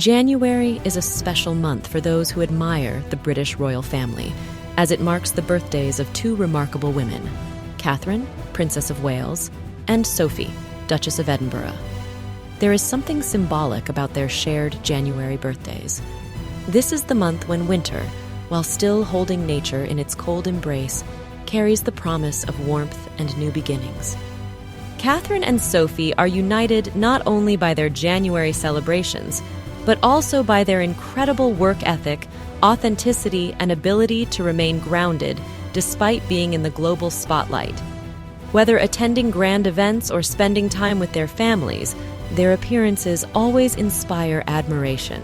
January is a special month for those who admire the British royal family, as it marks the birthdays of two remarkable women, Catherine, Princess of Wales, and Sophie, Duchess of Edinburgh. There is something symbolic about their shared January birthdays. This is the month when winter, while still holding nature in its cold embrace, carries the promise of warmth and new beginnings. Catherine and Sophie are united not only by their January celebrations, but also by their incredible work ethic, authenticity, and ability to remain grounded despite being in the global spotlight. Whether attending grand events or spending time with their families, their appearances always inspire admiration.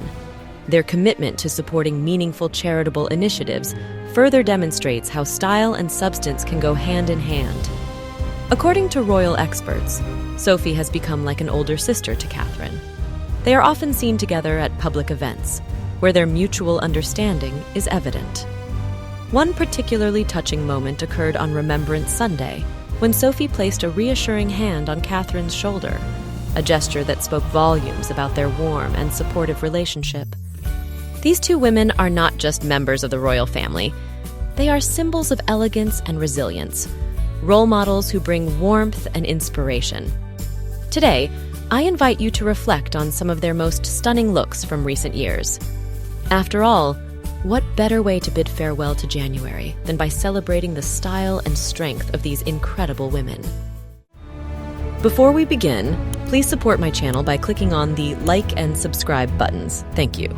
Their commitment to supporting meaningful charitable initiatives further demonstrates how style and substance can go hand in hand. According to royal experts, Sophie has become like an older sister to Catherine. They are often seen together at public events, where their mutual understanding is evident. One particularly touching moment occurred on Remembrance Sunday, when Sophie placed a reassuring hand on Catherine's shoulder, a gesture that spoke volumes about their warm and supportive relationship. These two women are not just members of the royal family. They are symbols of elegance and resilience, role models who bring warmth and inspiration. Today, I invite you to reflect on some of their most stunning looks from recent years. After all, what better way to bid farewell to January than by celebrating the style and strength of these incredible women? Before we begin, please support my channel by clicking on the like and subscribe buttons. Thank you.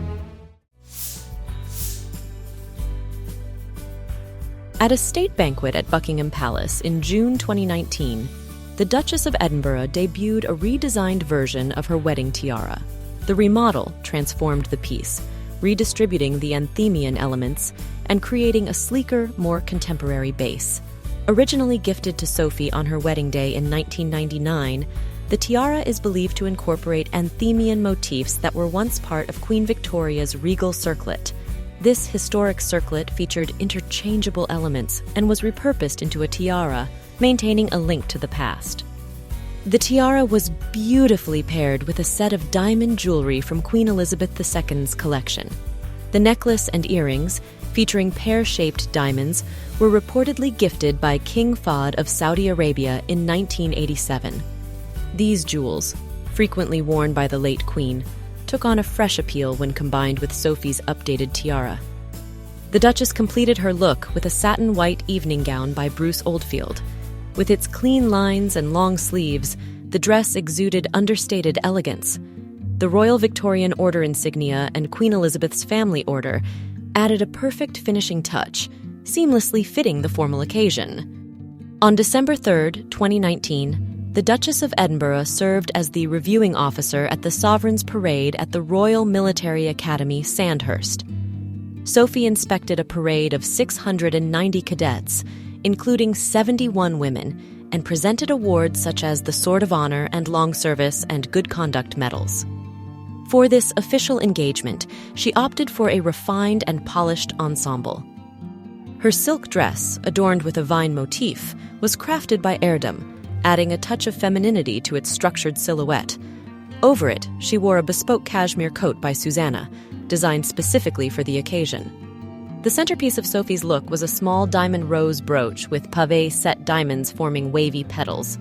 At a state banquet at Buckingham Palace in June 2019, the Duchess of Edinburgh debuted a redesigned version of her wedding tiara. The remodel transformed the piece, redistributing the Enthemian elements and creating a sleeker, more contemporary base. Originally gifted to Sophie on her wedding day in 1999, the tiara is believed to incorporate Enthemian motifs that were once part of Queen Victoria's regal circlet. This historic circlet featured interchangeable elements and was repurposed into a tiara, maintaining a link to the past. The tiara was beautifully paired with a set of diamond jewelry from Queen Elizabeth II's collection. The necklace and earrings, featuring pear-shaped diamonds, were reportedly gifted by King Fahd of Saudi Arabia in 1987. These jewels, frequently worn by the late Queen, took on a fresh appeal when combined with Sophie's updated tiara. The Duchess completed her look with a satin white evening gown by Bruce Oldfield. With its clean lines and long sleeves, the dress exuded understated elegance. The Royal Victorian Order insignia and Queen Elizabeth's family order added a perfect finishing touch, seamlessly fitting the formal occasion. On December 3, 2019, the Duchess of Edinburgh served as the reviewing officer at the Sovereign's Parade at the Royal Military Academy, Sandhurst. Sophie inspected a parade of 690 cadets, including 71 women, and presented awards such as the Sword of Honor and Long Service and Good Conduct medals. For this official engagement, she opted for a refined and polished ensemble. Her silk dress, adorned with a vine motif, was crafted by Erdem, adding a touch of femininity to its structured silhouette. Over it, she wore a bespoke cashmere coat by Suzannah, designed specifically for the occasion. The centerpiece of Sophie's look was a small diamond rose brooch with pavé-set diamonds forming wavy petals.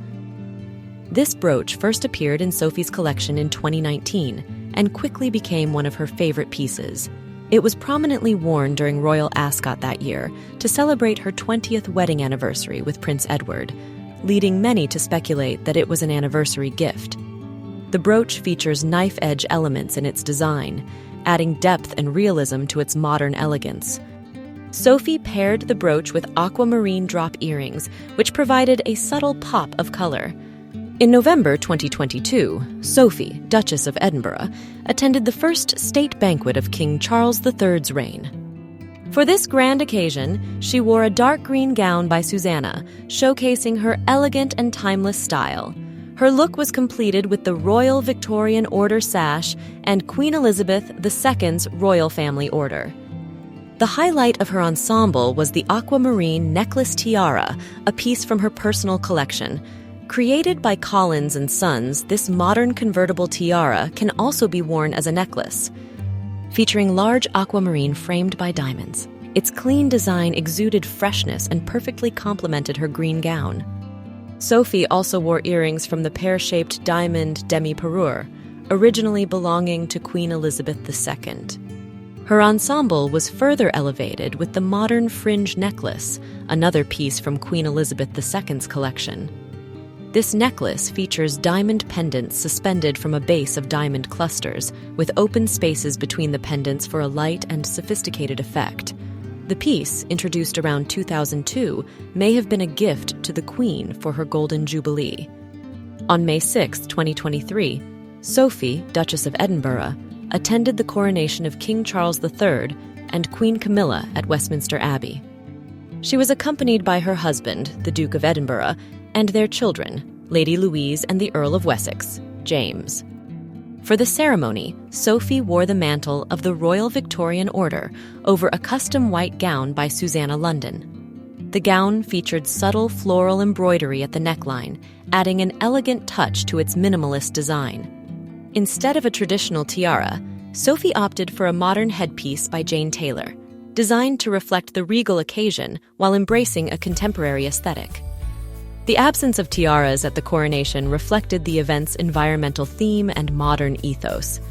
This brooch first appeared in Sophie's collection in 2019 and quickly became one of her favorite pieces. It was prominently worn during Royal Ascot that year to celebrate her 20th wedding anniversary with Prince Edward, leading many to speculate that it was an anniversary gift. The brooch features knife-edge elements in its design, adding depth and realism to its modern elegance. Sophie paired the brooch with aquamarine drop earrings, which provided a subtle pop of color. In November 2022, Sophie, Duchess of Edinburgh, attended the first state banquet of King Charles III's reign. For this grand occasion, she wore a dark green gown by Suzannah, showcasing her elegant and timeless style. Her look was completed with the Royal Victorian Order sash and Queen Elizabeth II's Royal Family Order. The highlight of her ensemble was the Aquamarine Necklace Tiara, a piece from her personal collection. Created by Collins and Sons, this modern convertible tiara can also be worn as a necklace. Featuring large aquamarine framed by diamonds, its clean design exuded freshness and perfectly complemented her green gown. Sophie also wore earrings from the pear-shaped diamond demi-parure, originally belonging to Queen Elizabeth II. Her ensemble was further elevated with the modern fringe necklace, another piece from Queen Elizabeth II's collection. This necklace features diamond pendants suspended from a base of diamond clusters, with open spaces between the pendants for a light and sophisticated effect. The piece, introduced around 2002, may have been a gift to the Queen for her Golden Jubilee. On May 6, 2023, Sophie, Duchess of Edinburgh, attended the coronation of King Charles III and Queen Camilla at Westminster Abbey. She was accompanied by her husband, the Duke of Edinburgh, and their children, Lady Louise and the Earl of Wessex, James. For the ceremony, Sophie wore the mantle of the Royal Victorian Order over a custom white gown by Suzannah London. The gown featured subtle floral embroidery at the neckline, adding an elegant touch to its minimalist design. Instead of a traditional tiara, Sophie opted for a modern headpiece by Jane Taylor, designed to reflect the regal occasion while embracing a contemporary aesthetic. The absence of tiaras at the coronation reflected the event's environmental theme and modern ethos.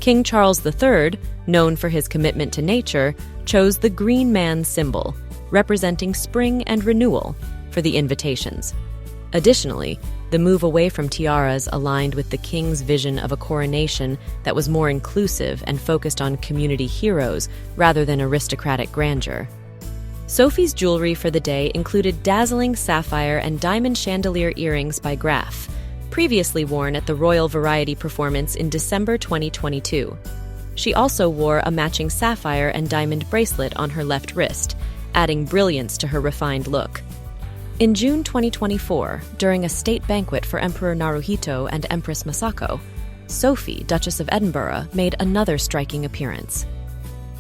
King Charles III, known for his commitment to nature, chose the green man symbol, representing spring and renewal, for the invitations. Additionally, the move away from tiaras aligned with the king's vision of a coronation that was more inclusive and focused on community heroes rather than aristocratic grandeur. Sophie's jewelry for the day included dazzling sapphire and diamond chandelier earrings by Graf, previously worn at the Royal Variety performance in December 2022. She also wore a matching sapphire and diamond bracelet on her left wrist, adding brilliance to her refined look. In June 2024, during a state banquet for Emperor Naruhito and Empress Masako, Sophie, Duchess of Edinburgh, made another striking appearance.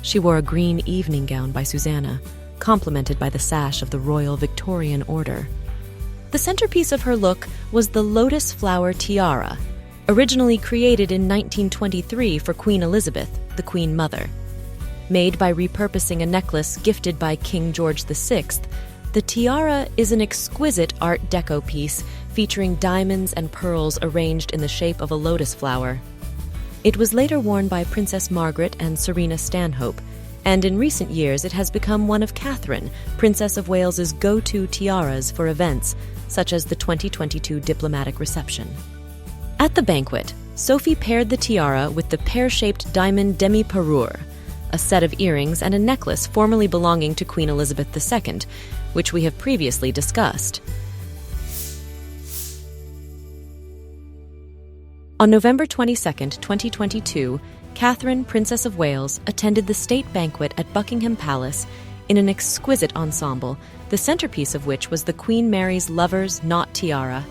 She wore a green evening gown by Suzannah, complemented by the sash of the Royal Victorian Order. The centerpiece of her look was the lotus flower tiara, originally created in 1923 for Queen Elizabeth, the Queen Mother. Made by repurposing a necklace gifted by King George VI, the tiara is an exquisite Art Deco piece featuring diamonds and pearls arranged in the shape of a lotus flower. It was later worn by Princess Margaret and Serena Stanhope, and in recent years it has become one of Catherine, Princess of Wales's go-to tiaras for events, such as the 2022 diplomatic reception. At the banquet, Sophie paired the tiara with the pear-shaped diamond demi-parure, a set of earrings and a necklace formerly belonging to Queen Elizabeth II, which we have previously discussed. On November 22, 2022, Catherine, Princess of Wales, attended the state banquet at Buckingham Palace in an exquisite ensemble, the centerpiece of which was the Queen Mary's Lover's Knot Tiara.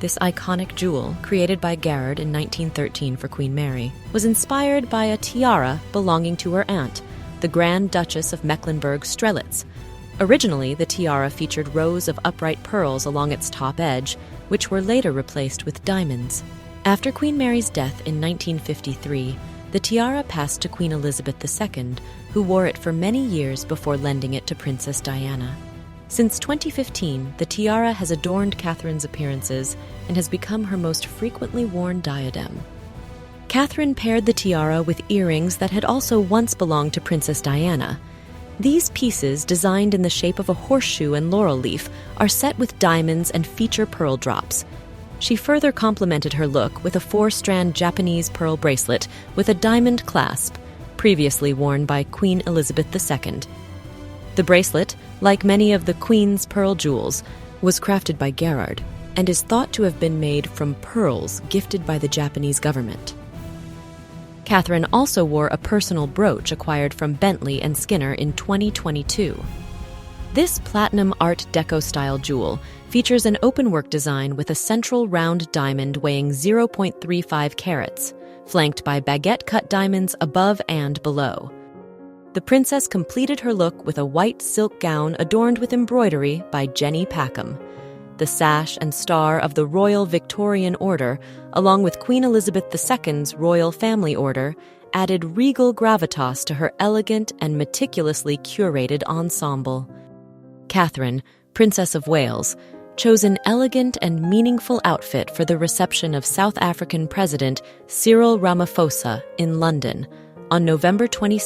This iconic jewel, created by Garrard in 1913 for Queen Mary, was inspired by a tiara belonging to her aunt, the Grand Duchess of Mecklenburg-Strelitz. Originally, the tiara featured rows of upright pearls along its top edge, which were later replaced with diamonds. After Queen Mary's death in 1953, the tiara passed to Queen Elizabeth II, who wore it for many years before lending it to Princess Diana. Since 2015, the tiara has adorned Catherine's appearances and has become her most frequently worn diadem. Catherine paired the tiara with earrings that had also once belonged to Princess Diana. These pieces, designed in the shape of a horseshoe and laurel leaf, are set with diamonds and feature pearl drops. She further complemented her look with a 4-strand Japanese pearl bracelet with a diamond clasp, previously worn by Queen Elizabeth II. The bracelet, like many of the Queen's pearl jewels, was crafted by Garrard and is thought to have been made from pearls gifted by the Japanese government. Catherine also wore a personal brooch acquired from Bentley and Skinner in 2022. This platinum Art Deco-style jewel features an openwork design with a central round diamond weighing 0.35 carats, flanked by baguette-cut diamonds above and below. The princess completed her look with a white silk gown adorned with embroidery by Jenny Packham. the sash and star of the Royal Victorian Order, along with Queen Elizabeth II's Royal Family Order, added regal gravitas to her elegant and meticulously curated ensemble. Catherine, Princess of Wales, chose an elegant and meaningful outfit for the reception of South African President Cyril Ramaphosa in London on November 22,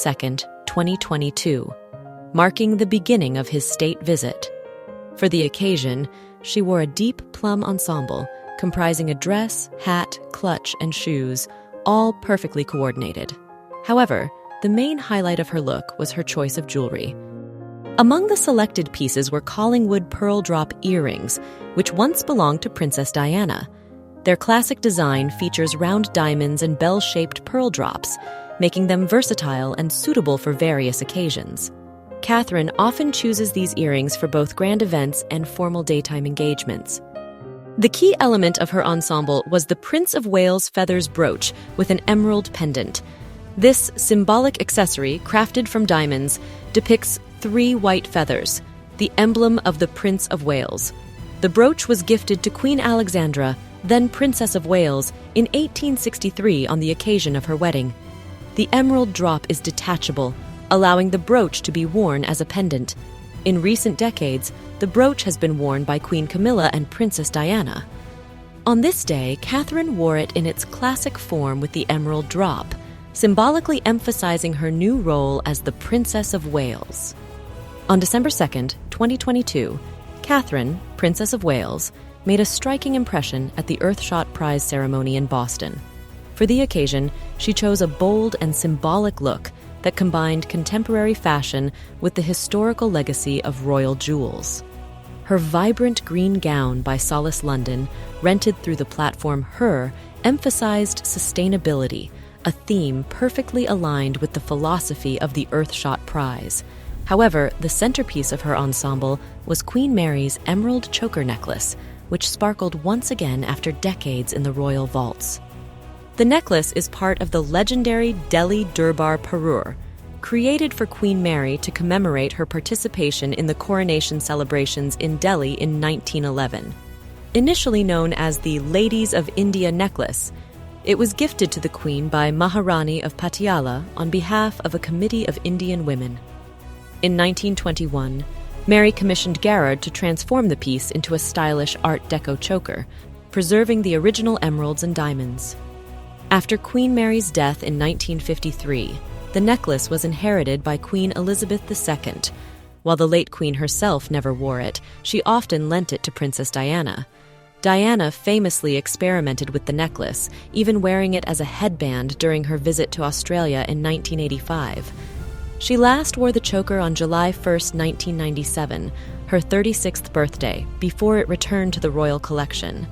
2022, marking the beginning of his state visit. For the occasion, she wore a deep plum ensemble comprising a dress, hat, clutch, and shoes, all perfectly coordinated. However, the main highlight of her look was her choice of jewelry. Among the selected pieces were Collingwood pearl drop earrings, which once belonged to Princess Diana. Their classic design features round diamonds and bell-shaped pearl drops, making them versatile and suitable for various occasions. Catherine often chooses these earrings for both grand events and formal daytime engagements. The key element of her ensemble was the Prince of Wales feathers brooch with an emerald pendant. This symbolic accessory, crafted from diamonds, depicts 3 white feathers, the emblem of the Prince of Wales. The brooch was gifted to Queen Alexandra, then Princess of Wales, in 1863 on the occasion of her wedding. The emerald drop is detachable, allowing the brooch to be worn as a pendant. In recent decades, the brooch has been worn by Queen Camilla and Princess Diana. On this day, Catherine wore it in its classic form with the emerald drop, symbolically emphasizing her new role as the Princess of Wales. On December 2, 2022, Catherine, Princess of Wales, made a striking impression at the Earthshot Prize ceremony in Boston. For the occasion, she chose a bold and symbolic look that combined contemporary fashion with the historical legacy of royal jewels. Her vibrant green gown by Solace London, rented through the platform Her, emphasized sustainability, a theme perfectly aligned with the philosophy of the Earthshot Prize. However, the centerpiece of her ensemble was Queen Mary's emerald choker necklace, which sparkled once again after decades in the royal vaults. The necklace is part of the legendary Delhi Durbar Parure, created for Queen Mary to commemorate her participation in the coronation celebrations in Delhi in 1911. Initially known as the Ladies of India necklace, it was gifted to the Queen by Maharani of Patiala on behalf of a committee of Indian women. In 1921, Mary commissioned Garrard to transform the piece into a stylish Art Deco choker, preserving the original emeralds and diamonds. After Queen Mary's death in 1953, the necklace was inherited by Queen Elizabeth II. While the late Queen herself never wore it, she often lent it to Princess Diana. Diana famously experimented with the necklace, even wearing it as a headband during her visit to Australia in 1985. She last wore the choker on July 1, 1997, her 36th birthday, before it returned to the royal collection.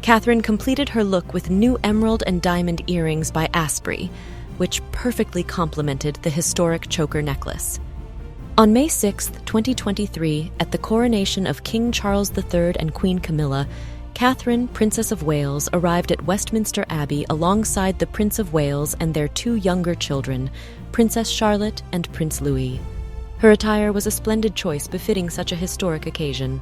Catherine completed her look with new emerald and diamond earrings by Asprey, which perfectly complemented the historic choker necklace. On May 6, 2023, at the coronation of King Charles III and Queen Camilla, Catherine, Princess of Wales, arrived at Westminster Abbey alongside the Prince of Wales and their 2 younger children, Princess Charlotte and Prince Louis. Her attire was a splendid choice befitting such a historic occasion.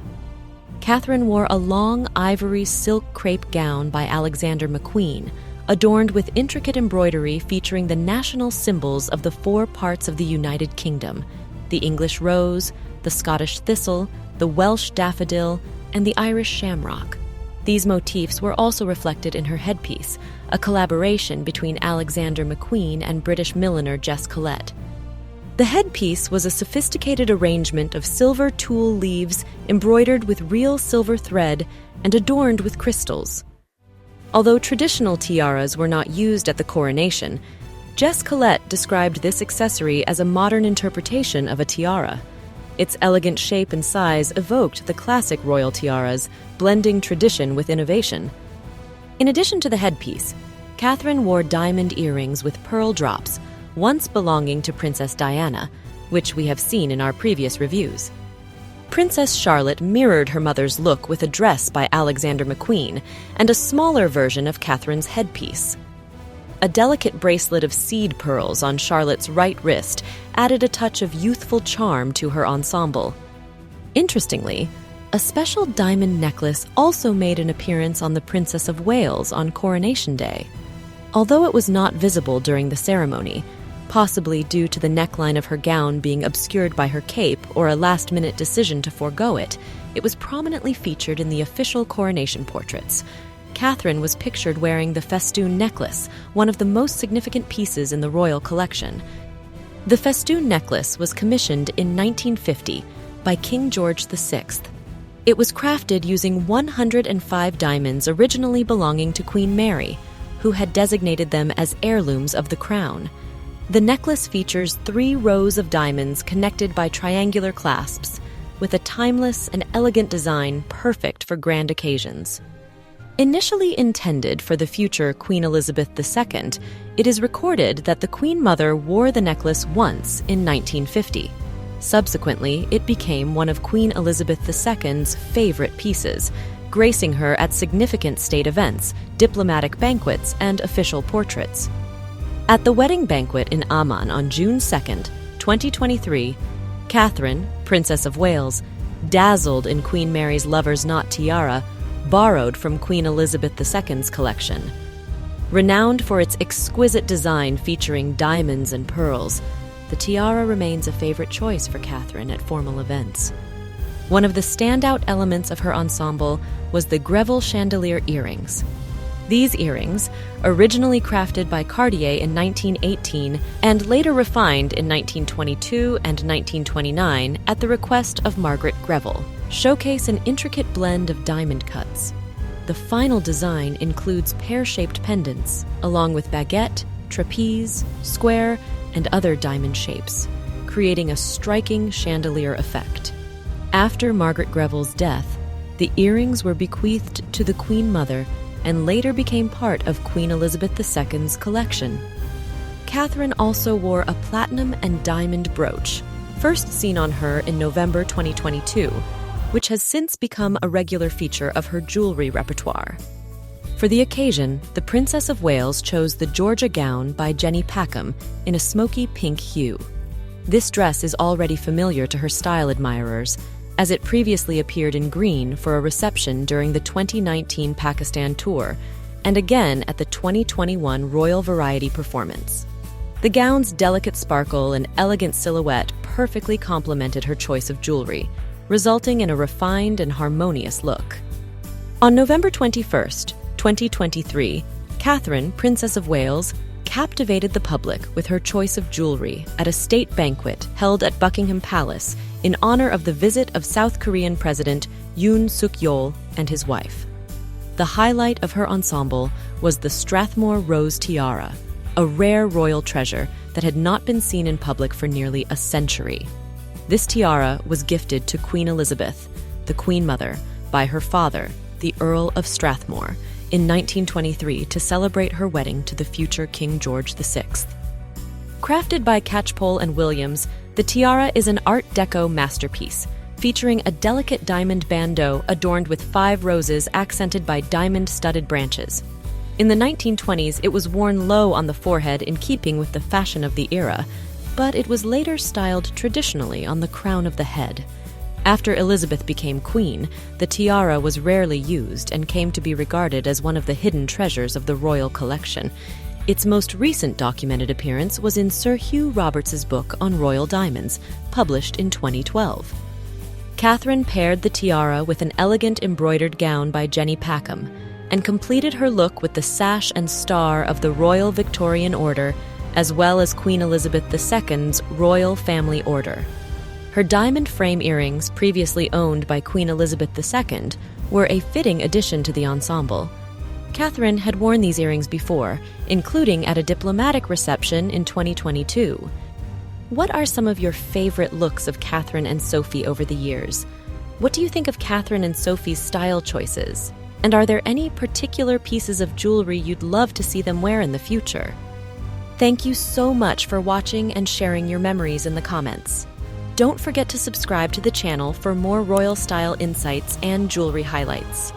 Catherine wore a long ivory silk crepe gown by Alexander McQueen, adorned with intricate embroidery featuring the national symbols of the 4 parts of the United Kingdom: the English rose, the Scottish thistle, the Welsh daffodil, and the Irish shamrock. These motifs were also reflected in her headpiece, a collaboration between Alexander McQueen and British milliner Jess Collette. The headpiece was a sophisticated arrangement of silver tulle leaves embroidered with real silver thread and adorned with crystals. Although traditional tiaras were not used at the coronation, Jess Collette described this accessory as a modern interpretation of a tiara. Its elegant shape and size evoked the classic royal tiaras, blending tradition with innovation. In addition to the headpiece, Catherine wore diamond earrings with pearl drops, once belonging to Princess Diana, which we have seen in our previous reviews. Princess Charlotte mirrored her mother's look with a dress by Alexander McQueen and a smaller version of Catherine's headpiece. A delicate bracelet of seed pearls on Charlotte's right wrist added a touch of youthful charm to her ensemble. Interestingly, A special diamond necklace also made an appearance on the Princess of Wales on Coronation Day. Although it was not visible during the ceremony, possibly due to the neckline of her gown being obscured by her cape or a last-minute decision to forego it, it was prominently featured in the official coronation portraits. Catherine was pictured wearing the festoon necklace, one of the most significant pieces in the royal collection. The festoon necklace was commissioned in 1950 by King George VI. It was crafted using 105 diamonds originally belonging to Queen Mary, who had designated them as heirlooms of the crown. The necklace features 3 rows of diamonds connected by triangular clasps, with a timeless and elegant design perfect for grand occasions. Initially intended for the future Queen Elizabeth II, it is recorded that the Queen Mother wore the necklace once in 1950. Subsequently, it became one of Queen Elizabeth II's favorite pieces, gracing her at significant state events, diplomatic banquets, and official portraits. At the wedding banquet in Amman on June 2, 2023, Catherine, Princess of Wales, dazzled in Queen Mary's lover's knot tiara, borrowed from Queen Elizabeth II's collection. Renowned for its exquisite design featuring diamonds and pearls, the tiara remains a favorite choice for Catherine at formal events. One of the standout elements of her ensemble was the Greville chandelier earrings. These earrings, originally crafted by Cartier in 1918 and later refined in 1922 and 1929 at the request of Margaret Greville, showcase an intricate blend of diamond cuts. The final design includes pear-shaped pendants, along with baguette, trapeze, square, and other diamond shapes, creating a striking chandelier effect. After Margaret Greville's death, the earrings were bequeathed to the Queen Mother and later became part of Queen Elizabeth II's collection. Catherine also wore a platinum and diamond brooch, first seen on her in November 2022, which has since become a regular feature of her jewelry repertoire. For the occasion, the Princess of Wales chose the Georgia gown by Jenny Packham in a smoky pink hue. This dress is already familiar to her style admirers, as it previously appeared in green for a reception during the 2019 Pakistan tour and again at the 2021 Royal Variety performance. The gown's delicate sparkle and elegant silhouette perfectly complemented her choice of jewelry, resulting in a refined and harmonious look. On November 21st, 2023, Catherine, Princess of Wales, captivated the public with her choice of jewelry at a state banquet held at Buckingham Palace in honor of the visit of South Korean President Yoon Suk-yeol and his wife. The highlight of her ensemble was the Strathmore Rose Tiara, a rare royal treasure that had not been seen in public for nearly a century. This tiara was gifted to Queen Elizabeth, the Queen Mother, by her father, the Earl of Strathmore, in 1923 to celebrate her wedding to the future King George VI. Crafted by Catchpole and Williams, the tiara is an Art Deco masterpiece, featuring a delicate diamond bandeau adorned with 5 roses accented by diamond-studded branches. In the 1920s, it was worn low on the forehead in keeping with the fashion of the era, but it was later styled traditionally on the crown of the head. After Elizabeth became queen, the tiara was rarely used and came to be regarded as one of the hidden treasures of the royal collection. Its most recent documented appearance was in Sir Hugh Roberts's book on royal diamonds, published in 2012. Catherine paired the tiara with an elegant embroidered gown by Jenny Packham and completed her look with the sash and star of the Royal Victorian Order, as well as Queen Elizabeth II's Royal Family Order. Her diamond frame earrings, previously owned by Queen Elizabeth II, were a fitting addition to the ensemble. Catherine had worn these earrings before, including at a diplomatic reception in 2022. What are some of your favorite looks of Catherine and Sophie over the years? What do you think of Catherine and Sophie's style choices? And are there any particular pieces of jewelry you'd love to see them wear in the future? Thank you so much for watching and sharing your memories in the comments. Don't forget to subscribe to the channel for more royal style insights and jewelry highlights.